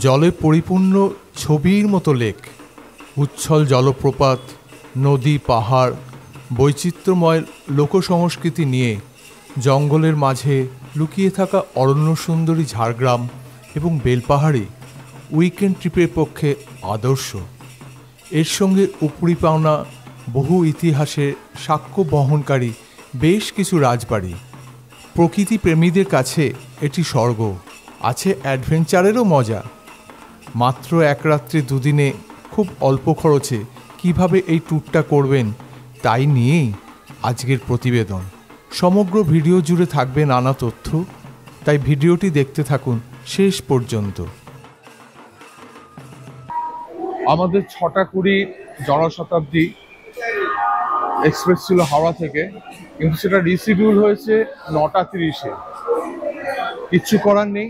জলে পরিপূর্ণ ছবির মতো লেক, উচ্ছল জলপ্রপাত, নদী, পাহাড়, বৈচিত্র্যময় লোকসংস্কৃতি নিয়ে জঙ্গলের মাঝে লুকিয়ে থাকা অরণ্য সুন্দরী ঝাড়গ্রাম এবং বেলপাহাড়ি উইকেন্ড ট্রিপের পক্ষে আদর্শ। এর সঙ্গে উপরি পাওনা বহু ইতিহাসের সাক্ষ্য বহনকারী বেশ কিছু রাজবাড়ি। প্রকৃতি প্রেমীদের কাছে এটি স্বর্গ। আছে অ্যাডভেঞ্চারেরও মজা। মাত্র এক রাত্রি দুদিনে খুব অল্প খরচে কিভাবে এই ট্যুরটা করবেন তাই নিয়েই আজকের প্রতিবেদন। সমগ্র ভিডিও জুড়ে থাকবে নানা তথ্য, তাই ভিডিওটি দেখতে থাকুন শেষ পর্যন্ত। আমাদের 6:20 জনশতাব্দী এক্সপ্রেস ছিল হাওড়া থেকে, কিন্তু সেটা রিশিডিউল হয়েছে 9:30-এ। কিচ্ছু করার নেই।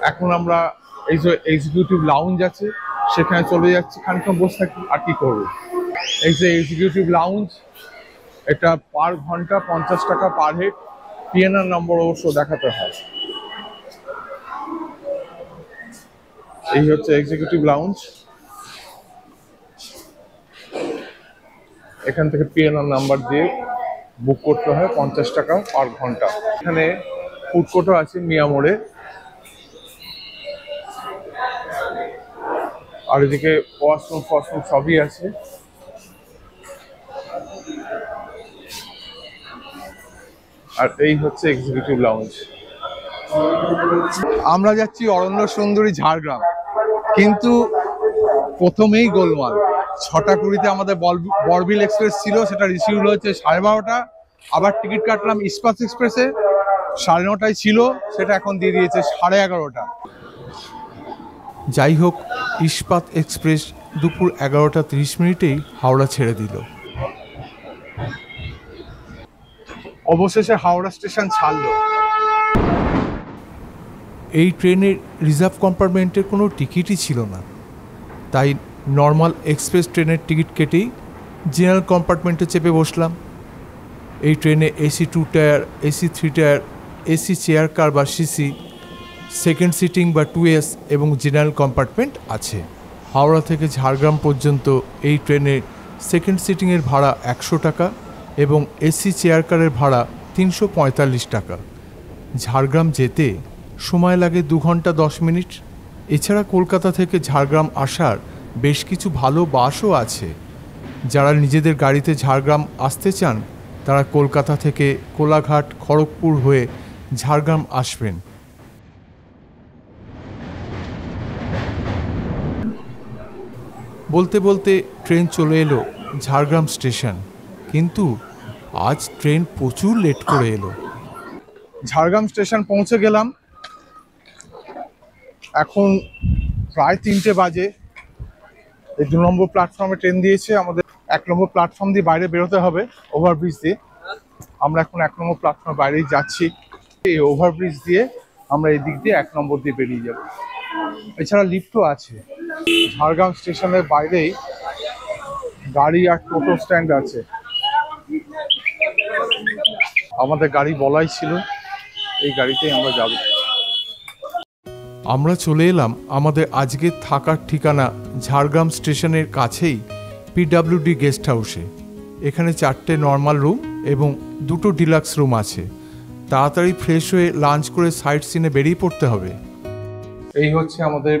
এখন আমরা এই যে এক্সিকিউটিভ লাউঞ্জ আছে সেখানে চলে যাচ্ছি, খানিকক্ষণ বসে থাকি, আর কি করবো। এই যে এক্সিকিউটিভ লাউঞ্জ, এটা পার ঘন্টা 50 টাকা পার হেড। পিএনআর নম্বর অবশ্য দেখাতে হয়। এই হচ্ছে এক্সিকিউটিভ লাউঞ্জ। এখান থেকে পিএনআর নাম্বার দিয়ে বুক করতে হয়, 50 টাকা পার ঘন্টা। এখানে ফুড কোর্টও আছে মিয়ামোড়ে, আর এদিকে ওয়াশরুম ফশরুম সবই আছে। আর এই হচ্ছে এক্সিকিউটিভ লাউঞ্জ। আমরা যাচ্ছি অরণ্য সুন্দরী ঝাড়গ্রাম, কিন্তু প্রথমেই গোলমাল। 6:20-তে আমাদের বরবিল এক্সপ্রেস ছিল, সেটা রিসিউড হয়েছে 12:30। আবার টিকিট কাটলাম ইস্পাত এক্সপ্রেসে, 9:30টায় ছিল, সেটা এখন দিয়ে দিয়েছে 11:30। যাই হোক, ইস্পাত এক্সপ্রেস দুপুর 11:30 হাওড়া ছেড়ে দিল। অবশেষে হাওড়া স্টেশন ছাড়লো। এই ট্রেনের রিজার্ভ কম্পার্টমেন্টের কোনো টিকিটই ছিল না, তাই নর্মাল এক্সপ্রেস ট্রেনের টিকিট কেটেই জেনারেল কম্পার্টমেন্টে চেপে বসলাম। এই ট্রেনে AC 2 tyre, AC 3 tyre, AC chair car বা সিসি, সেকেন্ড সিটিং বা 2S এবং জেনারেল কম্পার্টমেন্ট আছে। হাওড়া থেকে ঝাড়গ্রাম পর্যন্ত এই ট্রেনের সেকেন্ড সিটিংয়ের ভাড়া 100 টাকা এবং এসি চেয়ার কারের ভাড়া 345 টাকা। ঝাড়গ্রাম যেতে সময় লাগে 2 ঘন্টা 10 মিনিট। এছাড়া কলকাতা থেকে ঝাড়গ্রাম আসার বেশ কিছু ভালো বাসও আছে। যারা নিজেদের গাড়িতে ঝাড়গ্রাম আসতে চান তারা কলকাতা থেকে কোলাঘাট, খড়গপুর হয়ে ঝাড়গ্রাম আসবেন। বলতে বলতে ট্রেন চলে এলো ঝাড়গ্রাম স্টেশন, কিন্তু আজ ট্রেন প্রচুর লেট করে এলো। ঝাড়গ্রাম স্টেশন পৌঁছে গেলাম, এখন প্রায় 3টে বাজে। এই 2 নম্বর প্ল্যাটফর্মে ট্রেন দিয়েছে, আমাদের 1 নম্বর প্ল্যাটফর্ম দিয়ে বাইরে বেরোতে হবে ওভারব্রিজ দিয়ে। আমরা এখন 1 নম্বর প্ল্যাটফর্মের বাইরেই যাচ্ছি। এই ওভারব্রিজ দিয়ে আমরা এই দিক দিয়ে 1 নম্বর দিয়ে বেরিয়ে যাব। এছাড়া লিফটও আছে। ঝাড়গ্রাম স্টেশনের বাইরেই গাড়ি আর টোটো স্ট্যান্ড আছে। আমাদের গাড়ি বলাই ছিল, এই গাড়িতেই আমরা যাব। আমরা চলে এলাম আমাদের আজকের থাকার ঠিকানা ঝাড়গ্রাম স্টেশনের কাছেই পিডব্লিউডি গেস্ট হাউসে। এখানে 4টে নর্মাল রুম এবং 2টো ডিলাক্স রুম আছে। তাড়াতাড়ি ফ্রেশ হয়ে লাঞ্চ করে সাইট সিনে বেরিয়ে পড়তে হবে। এই হচ্ছে আমাদের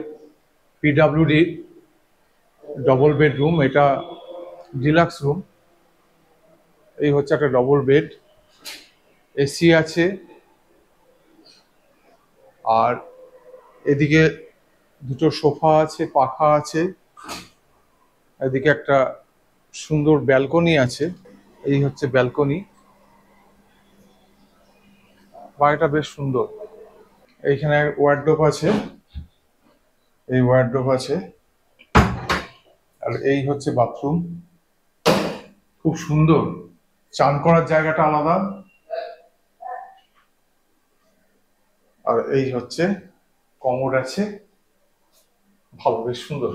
পিডব্লিউডি ডবল বেড রুম, এটা ডিলাক্স রুম। এই হচ্ছে একটা ডবল বেড, এসি আছে, আর এদিকে 2টো সোফা আছে, পাখা আছে, এদিকে একটা সুন্দর ব্যালকনি আছে। এই হচ্ছে ব্যালকনি। বাড়িটা বেশ সুন্দর। এইখানে ওয়ার্ডরোব আছে, এই ওয়ার্ডরোব আছে, আর এই হচ্ছে বাথরুম। খুব সুন্দর, চান করার জায়গাটা আলাদা। আর এই হচ্ছে কমোড আছে, ভালো, বেশ সুন্দর।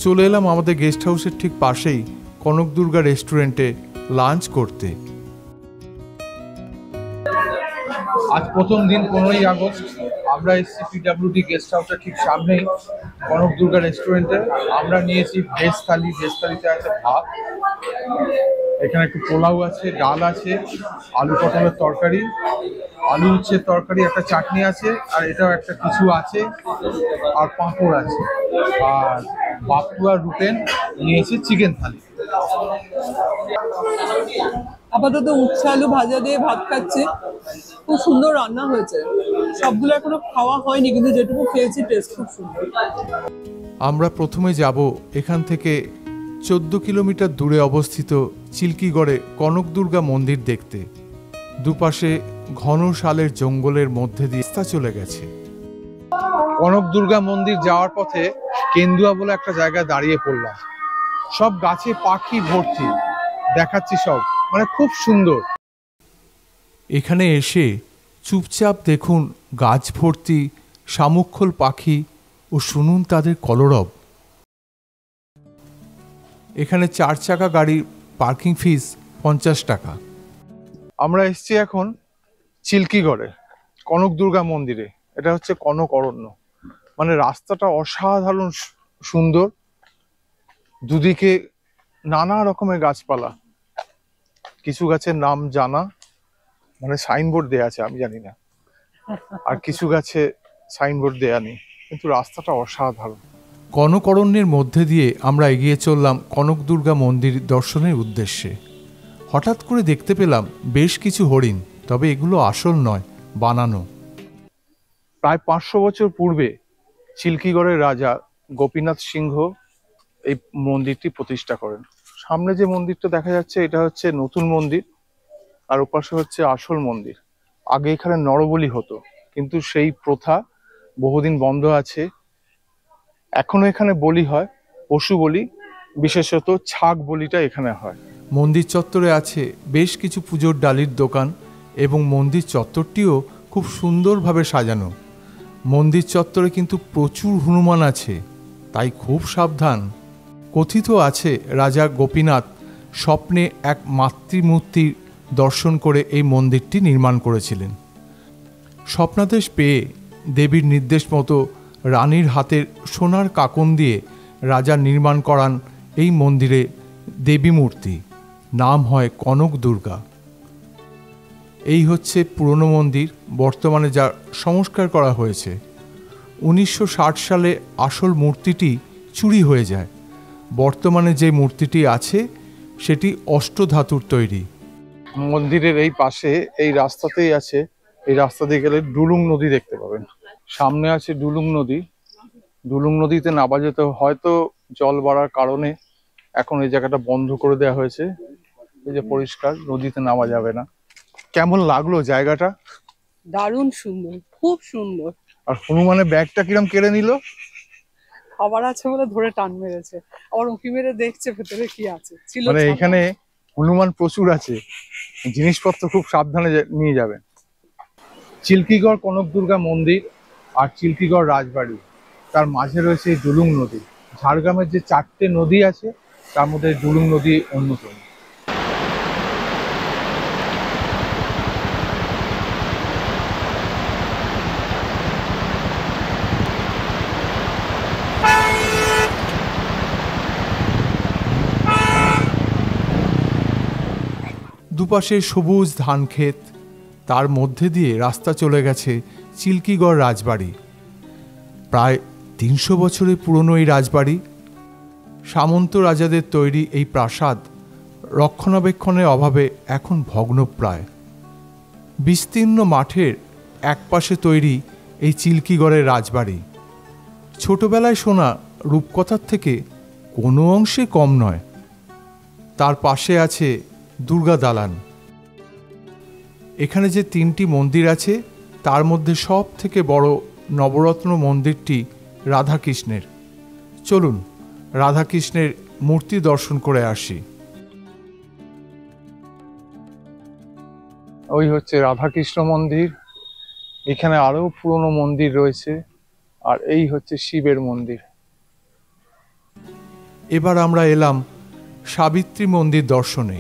চলে এলাম আমাদের গেস্ট হাউসের ঠিক পাশেই কনক দুর্গা রেস্টুরেন্টে লাঞ্চ করতে। আজ প্রথম দিন 15ই আগস্ট। আমরা এসেছি পিডব্লিউডি গেস্ট হাউসের ঠিক সামনেই কনক দুর্গা রেস্টুরেন্টে। আমরা নিয়েছি ভেজ থালি। ভেজ থালিতে আছে ভাত, এখানে একটু পোলাও আছে, ডাল আছে, আলু পটলের তরকারি, আলু উচ্ছের তরকারি, একটা চাটনি আছে, আর এটাও একটা কিছু আছে, আর পাঁপড় আছে। আর বাপ্পু আর রুপেন নিয়েছে চিকেন থালি। আপাতত উচ্ছে আলু ভাজা দিয়ে ভাত খাচ্ছি। খুব সুন্দর রান্না হয়েছে। সবগুলো এখনো খাওয়া হয়নি, কিন্তু যেটুকু খেয়েছি টেস্ট খুব সুন্দর। আমরা প্রথমে যাব এখান থেকে 14 কিলোমিটার দূরে অবস্থিত চিল্কিগড়ে কনক দুর্গা মন্দির দেখতে। দুপাশে ঘন শালের জঙ্গলের মধ্যে দিয়ে রাস্তা চলে গেছে। কনক দুর্গা মন্দির যাওয়ার পথে কেন্দুয়া বলে একটা জায়গায় দাঁড়িয়ে পড়লাম। সব গাছে পাখি ভর্তি, দেখাচ্ছি সব, মানে খুব সুন্দর। এখানে এসে চুপচাপ দেখুন গাছ ভর্তি শামুকখোল পাখি ও শুনুন তাদের কলরব। এখানে 4 চাকা গাড়ির পার্কিং ফিস 50 টাকা। আমরা এসেছি এখন চিল্কিগড়ে কনক দুর্গা মন্দিরে। এটা হচ্ছে কনক অরণ্য, মানে রাস্তাটা অসাধারণ সুন্দর। দুদিকে নানা রকমের গাছপালা, কিছু গাছের নাম জানা, মানে সাইনবোর্ড দেয়া আছে, আমি জানি না, আর কিছু গাছে সাইনবোর্ড দেয়া নেই, কিন্তু রাস্তাটা অসাধারণ। কনক অরণ্যের মধ্যে দিয়ে আমরা এগিয়ে চললাম কনক দুর্গা মন্দির দর্শনের উদ্দেশ্যে। হঠাৎ করে দেখতে পেলাম বেশ কিছু হরিণ, তবে এগুলো আসল নয়, বানানো। প্রায় 500 বছর পূর্বে চিল্কিগড়ের রাজা গোপীনাথ সিংহ এই মন্দিরটি প্রতিষ্ঠা করেন। সামনে যে মন্দিরটা দেখা যাচ্ছে এটা হচ্ছে নতুন মন্দির, আর ওপাশে হচ্ছে আসল মন্দির। আগে এখানে নরবলি হতো, কিন্তু সেই প্রথা বহুদিন বন্ধ আছে। এখনো এখানে বলি হয়, পশু বলি, বিশেষত ছাগ বলিটা এখানে হয়। মন্দির চত্বরে আছে বেশ কিছু পুজোর ডালির দোকান এবং মন্দির চত্বরটিও খুব সুন্দরভাবে সাজানো। মন্দির চত্বরে কিন্তু প্রচুর হনুমান আছে, তাই খুব সাবধান। কথিত আছে রাজা গোপীনাথ স্বপ্নে এক মাতৃমূর্তির দর্শন করে এই মন্দিরটি নির্মাণ করেছিলেন। স্বপ্নাদেশ পেয়ে দেবীর নির্দেশ মতো রানীর হাতের সোনার কাকন দিয়ে রাজা নির্মাণ করান এই মন্দিরে দেবী মূর্তি। নাম হয় কনক দুর্গা। এই হচ্ছে পুরনো মন্দির, বর্তমানে যা সংস্কার করা হয়েছে। 1960 সালে আসল মূর্তিটি চুরি হয়ে যায়। বর্তমানে যে মূর্তিটি আছে সেটি অষ্টধাতুর তৈরি। মন্দিরের এই পাশে এই রাস্তাতেই আছে, এই রাস্তা দিয়ে গেলে ডুলুং নদী দেখতে পাবেন। সামনে আছে ডুলুং নদী। ডুলুং নদীতে নামা যেতে, হয়তো জল বাড়ার কারণে এখন এই জায়গাটা বন্ধ করে দেওয়া হয়েছে। এই যে পরিষ্কার, নদীতে নামা যাবে না। কেমন লাগলো জায়গাটা? দারুণ সুন্দর, খুব সুন্দর। আর হনুমানের ব্যাগটা কিরম কেড়ে নিল। খাবার আছে বলে ধরে টান মেরেছে, আবার উঁকি মেরে দেখছে ভেতরে কি আছে। ছিল মানে এখানে হনুমান প্রচুর আছে, জিনিসপত্র খুব সাবধানে নিয়ে যাবেন। চিল্কিগড় কনক দুর্গা মন্দির আর চিল্কিগড় রাজবাড়ি, তার মাঝে রয়েছে এই ডুলুং নদী। ঝাড়গ্রামের যে 4টে নদী আছে তার মধ্যে ডুলুং নদী অন্যতম। দুপাশে সবুজ ধান ক্ষেত, তার মধ্যে দিয়ে রাস্তা চলে গেছে চিল্কিগড় রাজবাড়ি। প্রায় 300 বছরের পুরনো এই রাজবাড়ি। সামন্ত রাজাদের তৈরি এই প্রাসাদ রক্ষণাবেক্ষণের অভাবে এখন ভগ্নপ্রায়। বিস্তীর্ণ মাঠের একপাশে তৈরি এই চিল্কিগড়ের রাজবাড়ি। ছোটবেলায় শোনা রূপকথার থেকে কোনো অংশে কম নয়। তার পাশে আছে দুর্গা দালান। এখানে যে 3টি মন্দির আছে তার মধ্যে সব থেকে বড় নবরত্ন মন্দিরটি রাধাকৃষ্ণের। চলুন রাধাকৃষ্ণের মূর্তি দর্শন করে আসি। ওই হচ্ছে রাধাকৃষ্ণ মন্দির। এখানে আরো পুরনো মন্দির রয়েছে, আর এই হচ্ছে শিবের মন্দির। এবার আমরা এলাম সাবিত্রী মন্দির দর্শনে।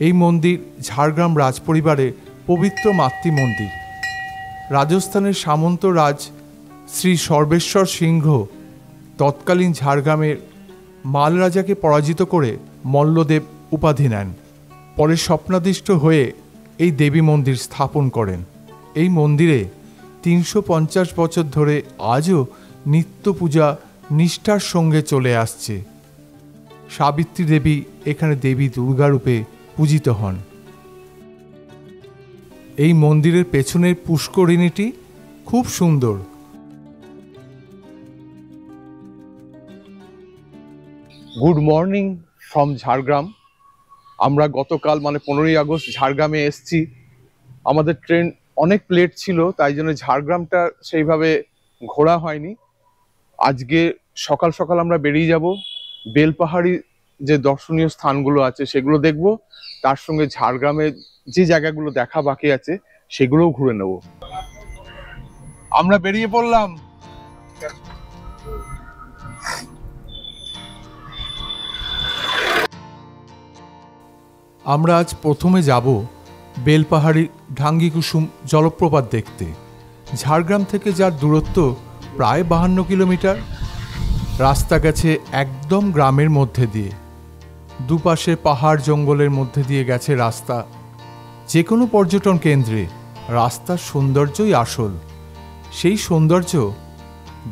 এই মন্দির ঝাড়গ্রাম রাজপরিবারের পবিত্র মাতৃ মন্দির। রাজস্থানের সামন্ত রাজ শ্রী সর্বেশ্বর সিংহ তৎকালীন ঝাড়গ্রামের মাল রাজাকে পরাজিত করে মল্লদেব উপাধি নেন। পরে স্বপ্নাদিষ্ট হয়ে এই দেবী মন্দির স্থাপন করেন। এই মন্দিরে 350 বছর ধরে আজও নিত্য পূজা নিষ্ঠার সঙ্গে চলে আসছে। সাবিত্রী দেবী এখানে দেবী দুর্গা রূপে পূজিত হন। এই মন্দিরের পেছনের পুষ্করিণীটি খুব সুন্দর। Good morning from Jhargram. আমরা গতকাল মানে 15ই আগস্ট ঝাড়গ্রামে এসছি। আমাদের ট্রেন অনেক লেট ছিল, তাই জন্য ঝাড়গ্রামটা সেইভাবে ঘোরা হয়নি। আজকে সকাল সকাল আমরা বেরিয়ে যাব, বেলপাহাড়ি যে দর্শনীয় স্থানগুলো আছে সেগুলো দেখব, তার সঙ্গে ঝাড়গ্রামে যে জায়গাগুলো দেখা বাকি আছে সেগুলোও ঘুরে নেব। আমরা বেরিয়ে পড়লাম। আমরা আজ প্রথমে যাব বেলপাহাড়ি ঢাঙ্গি কুসুম জলপ্রপাত দেখতে। ঝাড়গ্রাম থেকে যার দূরত্ব প্রায় 52 কিলোমিটার। রাস্তা গেছে একদম গ্রামের মধ্যে দিয়ে, দুপাশে পাহাড় জঙ্গলের মধ্যে দিয়ে গেছে রাস্তা। যে কোনো পর্যটন কেন্দ্রে রাস্তার সৌন্দর্যই আসল। সেই সৌন্দর্য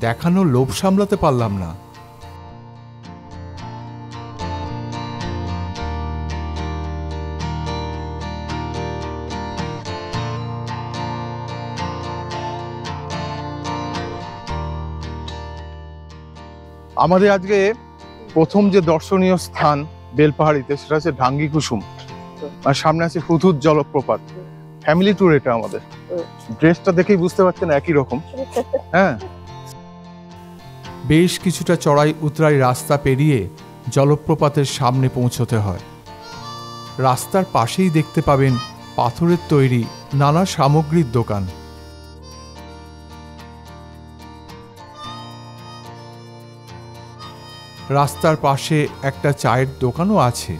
দেখানোর লোভ সামলাতে পারলাম না। আমাদের আজকে প্রথম যে দর্শনীয় স্থান বেলপাহাড়িতে সেটা হচ্ছে ঢাঙ্গি কুসুম, আর সামনে আছে হুদহুদ জলপ্রপাত। ফ্যামিলি ট্যুর এটা আমাদের। ড্রেসটা দেখেই বুঝতে পারছেন একই রকম। হ্যাঁ, বেশ কিছুটা চড়াই উতরাই রাস্তা পেরিয়ে জলপ্রপাতের সামনে পৌঁছতে হয়। রাস্তার পাশেই দেখতে পাবেন পাথরের তৈরি নানা সামগ্রীর দোকান। রাস্তার পাশে একটা চায়ের দোকানও আছে।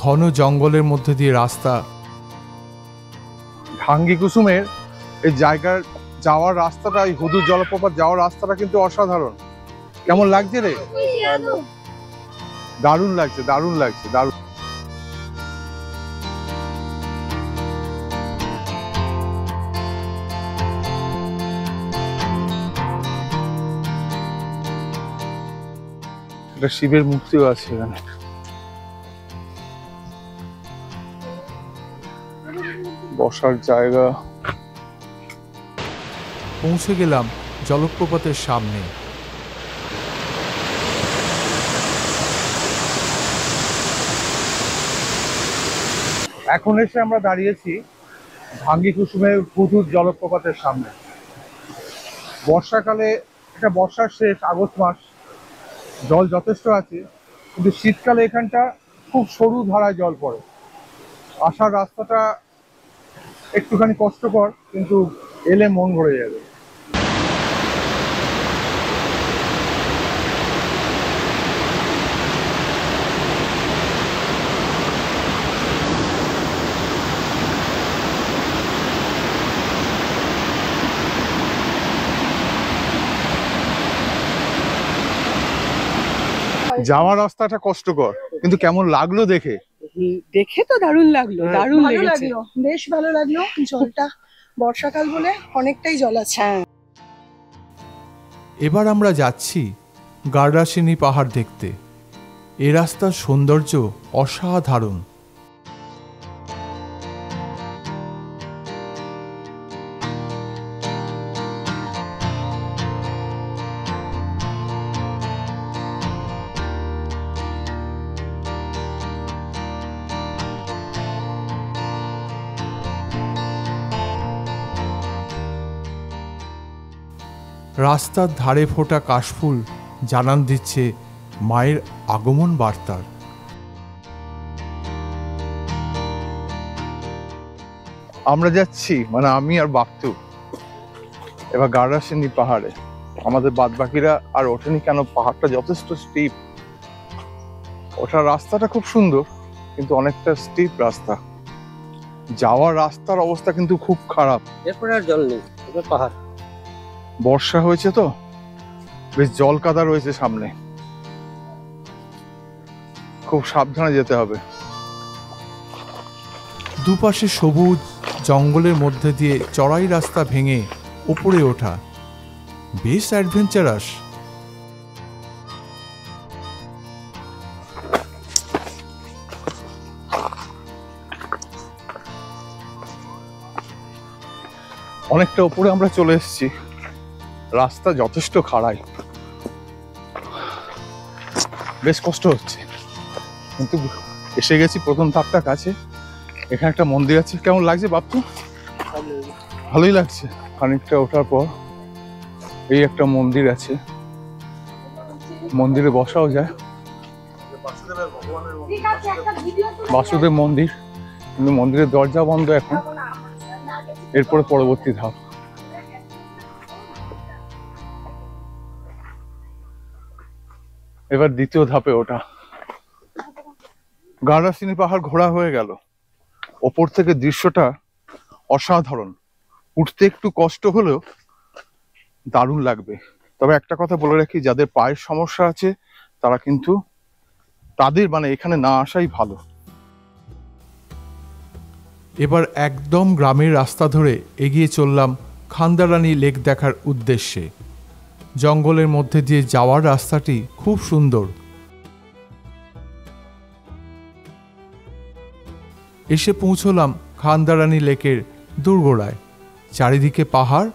ঘন জঙ্গলের মধ্যে দিয়ে রাস্তা। ঢাঙ্গি কুসুমের এই জায়গার যাওয়ার রাস্তাটা, এই হুদহুদ জলপ্রপাত যাওয়ার রাস্তাটা কিন্তু অসাধারণ। কেমন লাগছে রে? দারুণ লাগছে, দারুণ লাগছে, দারুণ। একটা শিবের মূর্তিও আছে এখানে। বসার জায়গা। পৌঁছে গেলাম জলপ্রপাতের সামনে। এখন এসে আমরা দাঁড়িয়েছি ঢাঙ্গি কুসুমের হুদহুদ জলপ্রপাতের সামনে। বর্ষাকালে, এটা বর্ষার শেষ আগস্ট মাস, জল যথেষ্ট আছে, কিন্তু শীতকালে এখানটা খুব সরু ধারায় জল পড়ে। আসার রাস্তাটা একটুখানি কষ্টকর, কিন্তু এলে মন ভরে যাবে। যাওয়ার রাস্তাটা কষ্টকর, কিন্তু কেমন লাগলো দেখে? দেখে তো দারুণ লাগলো, দারুণ ভালো লেগেছে। লাগলো, বেশ ভালো লাগলো। জলটা বর্ষাকাল বলে অনেকটাই জল আছে। এবার আমরা যাচ্ছি গার্ডাসিনী পাহাড় দেখতে। এ রাস্তার সৌন্দর্য অসাধারণ। রাস্তার ধারে ফোটা কাশফুল জানান দিচ্ছে মায়ের আগমন বার্তার। আমরা যাচ্ছি, মানে আমি আর বাপ্তু, এবার গার্ডাসিনী পাহাড়ে। আমাদের বাদবাকিরা আর ওঠেনি কেন, পাহাড়টা যথেষ্ট স্টিপ। ওঠার রাস্তাটা খুব সুন্দর, কিন্তু অনেকটা স্টিপ রাস্তা। যাওয়ার রাস্তার অবস্থা কিন্তু খুব খারাপ। এরপরে আর জল নেই, এবার পাহাড়। বর্ষা হয়েছে তো বেশ জল কাদা রয়েছে সামনে, খুব সাবধানে যেতে হবে। দুপাশে সবুজ জঙ্গলের মধ্যে দিয়ে চড়াই রাস্তা ভেঙে উপরে ওঠা, বেশ অ্যাডভেঞ্চারাস। অনেকটা উপরে আমরা চলে এসেছি, রাস্তা যথেষ্ট খাড়াই, বেশ কষ্ট হচ্ছে, কিন্তু এসে গেছি প্রথম ধাপটা কাছে। এখানে একটা মন্দির আছে। কেমন লাগছে বাপু? ভালোই লাগছে। খানিকটা ওঠার পর এই একটা মন্দির আছে, মন্দিরে বসাও যায়। বাসুদেব মন্দির, কিন্তু মন্দিরের দরজা বন্ধ এখন। এরপরে পরবর্তী ধাপ। এবার দ্বিতীয় ধাপে ওঠা। গার্ডাসিনী পাহাড় ঘোরা হয়ে গেল। ওপর থেকে দৃশ্যটা অসাধারণ, উঠতে একটু কষ্ট হলেও দারুণ লাগবে। তবে একটা কথা বলে রাখি, যাদের পায়ের সমস্যা আছে তারা কিন্তু তাদের এখানে না আসাই ভালো। এবার একদম গ্রামের রাস্তা ধরে এগিয়ে চললাম খান্দারানী লেক দেখার উদ্দেশ্যে। জঙ্গলের মধ্যে দিয়ে যাওয়ার রাস্তাটি খুব সুন্দর। এসে পৌঁছলাম খান্দারানী লেকের দোরগোড়ায়। চারিদিকে পাহাড়,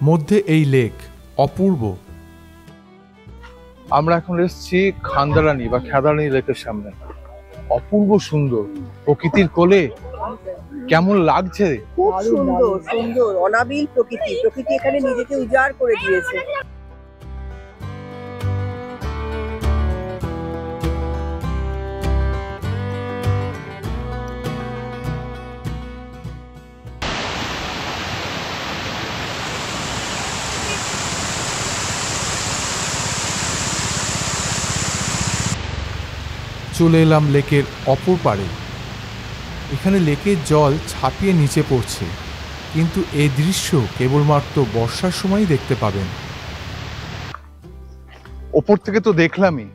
মধ্যে এই লেক, অপূর্ব। আমরা এখন এসেছি খান্দারানী বা খেদারানী লেকের সামনে। অপূর্ব সুন্দর প্রকৃতির কোলে, কেমন লাগছে? খুব সুন্দর সুন্দর অনাবিল প্রকৃতি, প্রকৃতি এখানে নিজেকে উজাড় করে দিয়েছে। চলে এলাম লেকের অপর পাড়ে। এখানে লেকের জল ছাপিয়ে নিচে পড়ছে, কিন্তু এই দৃশ্য কেবলমাত্র বর্ষার সময়ই দেখতে পাবেন। ওপর থেকে তো দেখলামই,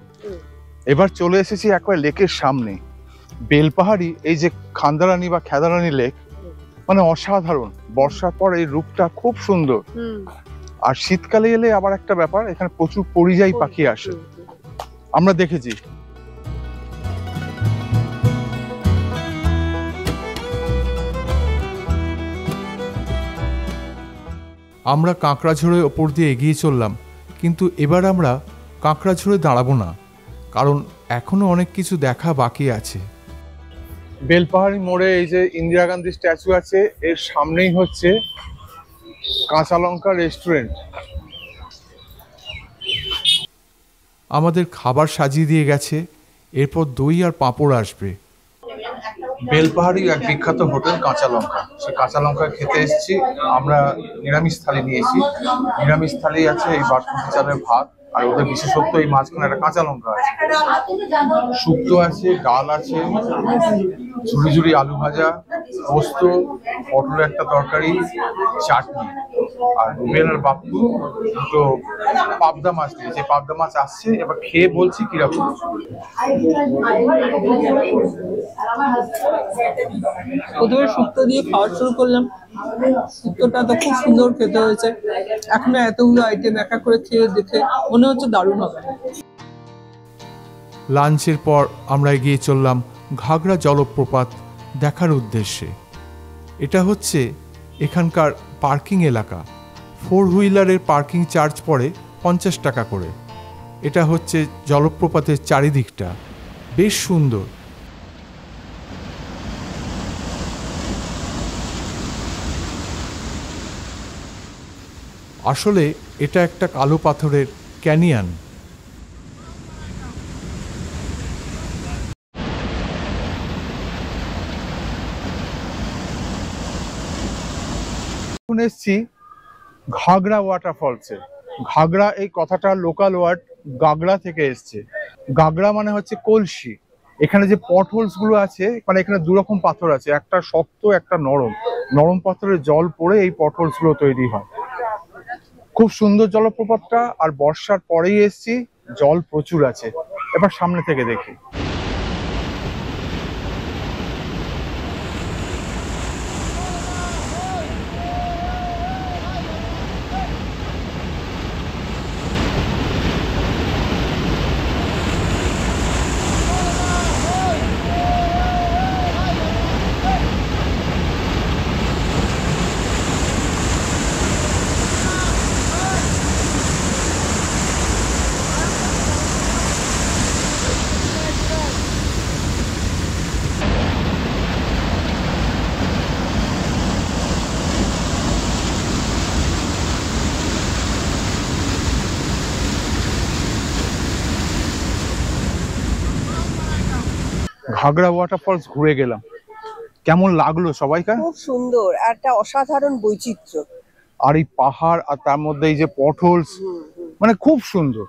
এবার চলে এসেছি একবার লেকের সামনে। বেলপাহাড়ি এই যে খান্দারানী বা খেদারানী লেক, অসাধারণ। বর্ষার পর এই রূপটা খুব সুন্দর। আর শীতকালে এলে আবার একটা ব্যাপার, এখানে প্রচুর পরিযায়ী পাখি আসে, আমরা দেখেছি। আমরা কাঁকড়াঝোড়ের ওপর দিয়ে এগিয়ে চললাম, কিন্তু এবার আমরা কাঁকড়াঝোড়ে দাঁড়াবো না, কারণ এখনো অনেক কিছু দেখা বাকি আছে। বেলপাহাড়ি মোড়ে এই যে ইন্দিরা গান্ধী স্ট্যাচু আছে, এর সামনেই হচ্ছে কাঁচা লঙ্কা রেস্টুরেন্ট। আমাদের খাবার সাজিয়ে দিয়ে গেছে, এরপর দই আর পাঁপড় আসবে। বেলপাহাড়ি এক বিখ্যাত হোটেল কাঁচা লঙ্কা, সেই কাঁচা লঙ্কা খেতে এসেছি। আমরা নিরামিষ থালি নিয়েছি। নিরামিষ থালি আছে এই বাসমতি চালের ভাত, আর ওদের বিশেষত্ব এই মাঝখানে একটা কাঁচা লঙ্কা আছে, শুক্তো আছে, ডাল আছে, ঝুড়ি ঝুড়ি আলু ভাজা, পোস্ত, পটলের একটা তরকারি, চাটনি। আর রুবেল আর বাপ্পু দুটো পাবদা মাছ দিয়েছে। পাবদা মাছ আসছে, এবার খেয়ে বলছি কিরকম। প্রথমে শুক্তো দিয়ে খাওয়া শুরু করলাম। শুক্তোটা তো খুব সুন্দর খেতে হয়েছে। এখনো এতগুলো আইটেম একা করে খেয়ে দেখে মনে হচ্ছে দারুণ হবে। লাঞ্চের পর আমরা এগিয়ে চললাম ঘাগড়া জলপ্রপাত দেখার উদ্দেশ্যে। এটা হচ্ছে এখানকার পার্কিং এলাকা। 4 হুইলারের পার্কিং চার্জ পড়ে 50 টাকা করে। এটা হচ্ছে জলপ্রপাতের চারিদিকটা, বেশ সুন্দর। আসলে এটা একটা কালো পাথরের ক্যানিয়ন। এখন এসছি ঘাগড়া ওয়াটারফলসে। ঘাগড়া এই কথাটা লোকাল ওয়ার্ড গাগড়া থেকে এসছে। গাগড়া মানে হচ্ছে কলসি। এখানে যে পট হোলস গুলো আছে, মানে এখানে দু রকম পাথর আছে, একটা শক্ত একটা নরম। নরম পাথরের জল পড়ে এই পট হোলস গুলো তৈরি হয়। খুব সুন্দর জলপ্রপাতটা, আর বর্ষার পরেই এসছি, জল প্রচুর আছে। এবার সামনে থেকে দেখি। ঘাগড়া ওয়াটারফলস ঘুরে গেলাম, কেমন লাগলো সবাইকার? খুব সুন্দর, একটা অসাধারণ বৈচিত্র্য। আর এই পাহাড়, আর তার মধ্যে এই যে পটহোলস, মানে খুব সুন্দর,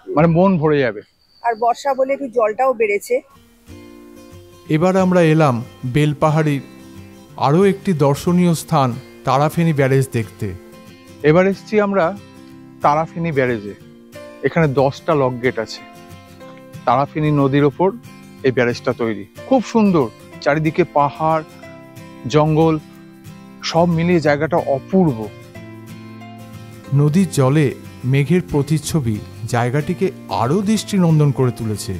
মানে মন ভরে যাবে। আর বর্ষা বলে একটু জলটাও বেড়েছে। এবার আমরা এলাম বেলপাহাড়ির আরও একটি দর্শনীয় স্থান তারাফেনী ব্যারেজ দেখতে। এবার এসছি আমরা তারাফেনী ব্যারেজে। এখানে 10টা লক গেট আছে। তারাফেনী নদীর ওপর এই ব্যারেজটা তৈরি, খুব সুন্দর। চারিদিকে পাহাড়, জঙ্গল, সব মিলিয়ে জায়গাটা অপূর্ব। নদীর জলে মেঘের প্রতিচ্ছবি জায়গাটিকে আরও দৃষ্টিনন্দন করে তুলেছে।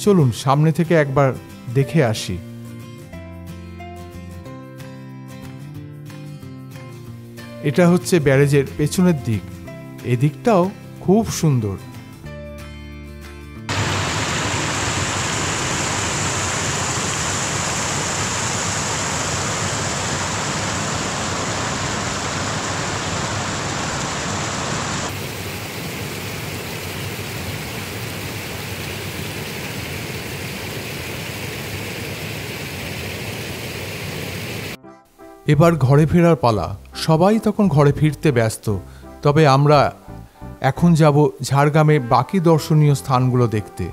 চলুন সামনে থেকে একবার দেখে আসি। এটা হচ্ছে ব্যারেজের পেছনের দিক, এদিকটাও খুব সুন্দর। এবার ঘরে ফেরার পালা। সবাই তখন ঘরে ফিরতে ব্যস্ত। তবে আমরা এখন যাব ঝাড়গ্রামে বাকি দর্শনীয় স্থানগুলো দেখতে।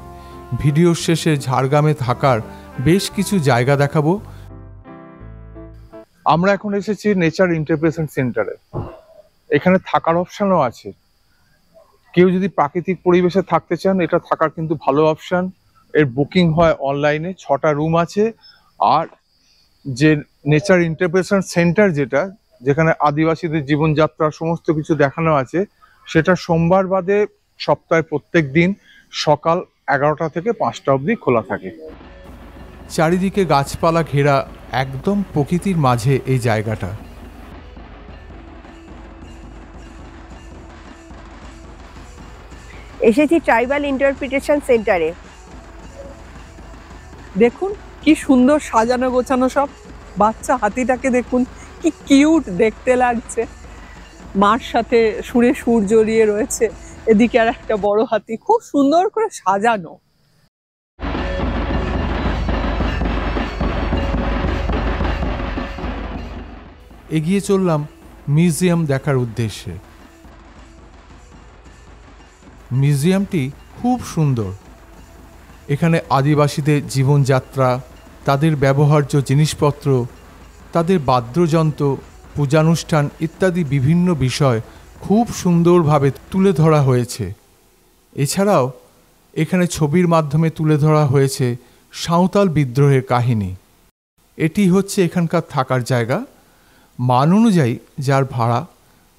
ভিডিওর শেষে ঝাড়গ্রামে থাকার বেশ কিছু জায়গা দেখাবো। আমরা এখন এসেছি নেচার ইন্টারপ্রেশন সেন্টারে। এখানে থাকার অপশনও আছে। কেউ যদি প্রাকৃতিক পরিবেশে থাকতে চান, এটা থাকার কিন্তু ভালো অপশন। এর বুকিং হয় অনলাইনে। 6টা রুম আছে। আর যে নেচার ইন্টারপ্রেশন সেন্টার, যেখানে আদিবাসীদের জীবনযাত্রা সমস্ত কিছু দেখানো আছে, সেটা সোমবার বাদে সপ্তাহে প্রত্যেক দিন সকাল 11টা থেকে 5টা অবধি খোলা থাকে। চারিদিকে গাছপালা ঘেরা, একদম প্রকৃতির মাঝে এই জায়গাটা। এসেছি ট্রাইবাল ইন্টারপ্রিটেশন সেন্টারে। দেখুন কি সুন্দর সাজানো গোছানো সব। বাচ্চা হাতিটাকে দেখুন, কি কিউট দেখতে লাগছে। মার সাথে সুরে সুর জড়িয়ে রয়েছে। এদিকে আর একটা বড় হাতি, খুব সুন্দর করে সাজানো। এগিয়ে চললাম মিউজিয়াম দেখার উদ্দেশ্যে। মিউজিয়ামটি খুব সুন্দর। এখানে আদিবাসীদের জীবনযাত্রা, তাদের ব্যবহার্য জিনিসপত্র, তাদের বাদ্যযন্ত্র, পূজানুষ্ঠান ইত্যাদি বিভিন্ন বিষয় খুব সুন্দরভাবে তুলে ধরা হয়েছে। এছাড়াও এখানে ছবির মাধ্যমে তুলে ধরা হয়েছে সাঁওতাল বিদ্রোহের কাহিনী। এটি হচ্ছে এখানকার থাকার জায়গা। মান অনুযায়ী যার ভাড়া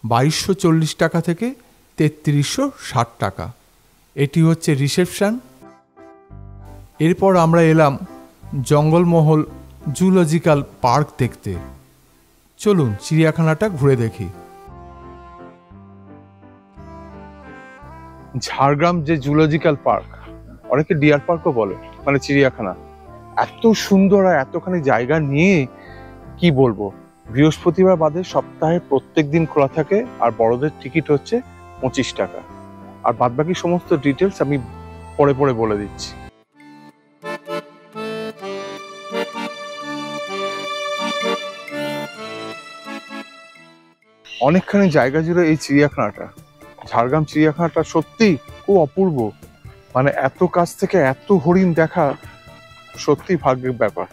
2240 টাকা থেকে 3360 টাকা। এটি হচ্ছে রিসেপশন। এরপর আমরা এলাম জঙ্গলমহল জুলজিক্যাল পার্ক দেখতে। চলুন চিড়িয়াখানাটা ঘুরে দেখি। ঝাড়গ্রাম যে জুলজিক্যাল পার্ক, অনেকে ডিয়ার পার্কও বলে, মানে চিড়িয়াখানা, এত সুন্দর আর এতখানি জায়গা নিয়ে কি বলবো। বৃহস্পতিবার বাদে সপ্তাহে প্রত্যেক দিন খোলা থাকে। আর বড়দের টিকিট হচ্ছে 25 টাকা। আর বাদবাকি সমস্ত ডিটেলস আমি পরে পরে বলে দিচ্ছি। অনেকখানি জায়গা জুড়ে এই চিড়িয়াখানাটা, ঝাড়গ্রাম চিড়িয়াখানাটা সত্যি খুব অপূর্ব। মানে এত কাছ থেকে এত হরিণ দেখা সত্যি ভাগ্যের ব্যাপার।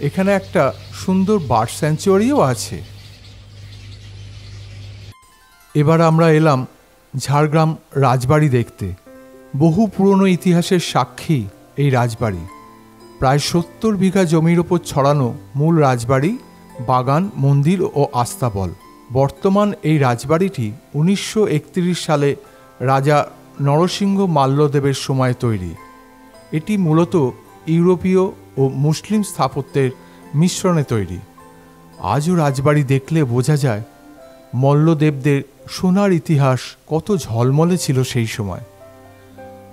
এখানে একটা সুন্দর বার্ড স্যাঞ্চুয়ারিও আছে। এবার আমরা এলাম ঝাড়গ্রাম রাজবাড়ি দেখতে। বহু পুরনো ইতিহাসের সাক্ষী এই রাজবাড়ি। প্রায় 70 বিঘা জমির ওপর ছড়ানো মূল রাজবাড়ি, বাগান, মন্দির ও আস্তাবল। বর্তমান এই রাজবাড়িটি 1931 সালে রাজা নরসিংহ মাল্যদেবের সময় তৈরি। এটি মূলত ইউরোপীয় ও মুসলিম স্থাপত্যের মিশ্রণে তৈরি। আজও রাজবাড়ি দেখলে বোঝা যায় মল্লদেবদের সোনার ইতিহাস কত ঝলমলে ছিল সেই সময়।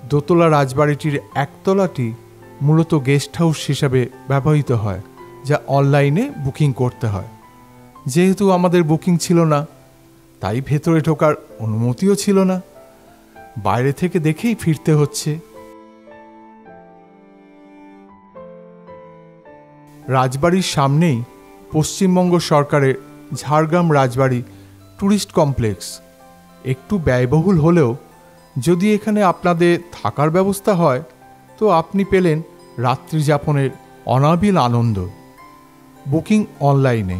দোতলা রাজবাড়িটির একতলাটি মূলত গেস্ট হাউস হিসাবে ব্যবহৃত হয়, যা অনলাইনে বুকিং করতে হয়। যেহেতু আমাদের বুকিং ছিল না, তাই ভেতরে ঢোকার অনুমতিও ছিল না, বাইরে থেকে দেখেই ফিরতে হচ্ছে। রাজবাড়ির সামনেই পশ্চিমবঙ্গ সরকারের ঝাড়গ্রাম রাজবাড়ি ট্যুরিস্ট কমপ্লেক্স। একটু ব্যয়বহুল হলেও যদি এখানে আপনাদের থাকার ব্যবস্থা হয়, তো আপনি পেলেন রাত্রি যাপনের অনাবিল আনন্দ। বুকিং অনলাইনে।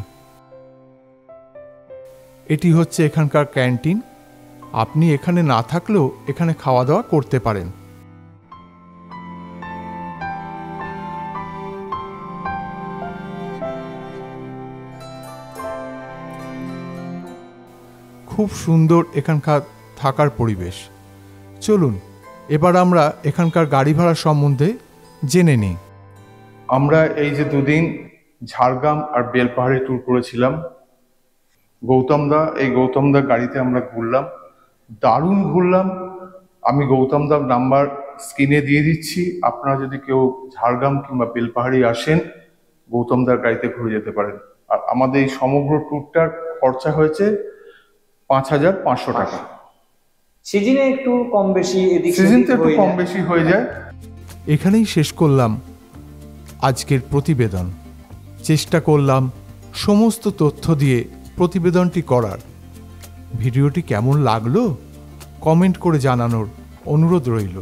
এটি হচ্ছে এখানকার ক্যান্টিন। আপনি এখানে না থাকলেও এখানে খাওয়া দাওয়া করতে পারেন। খুব সুন্দর এখানকার থাকার পরিবেশ। চলুন এবার আমরা এখানকার গাড়ি ভাড়া সম্বন্ধে জেনে নিই। আমরা এই যে দুদিন ঝাড়গ্রাম আর বেলপাহাড়ি ট্যুর করেছিলাম, গৌতমদা গাড়িতে আমরা ঘুরলাম, দারুণ ঘুরলাম। আমি গৌতমদার নাম্বার স্ক্রিনে দিয়ে দিচ্ছি। আপনারা যদি কেউ ঝাড়গ্রাম কিংবা বেলপাহাড়ি আসেন, গৌতমদার গাড়িতে ঘুরে যেতে পারেন। আর আমাদের এই সমগ্র ট্যুরটার খরচা হয়েছে 5,500 টাকা। সিজনে একটু কম বেশি, সিজনটা একটু কম বেশি হয়ে যায়। এখানেই শেষ করলাম আজকের প্রতিবেদন। চেষ্টা করলাম সমস্ত তথ্য দিয়ে প্রতিবেদনটি করার। ভিডিওটি কেমন লাগলো কমেন্ট করে জানানোর অনুরোধ রইল।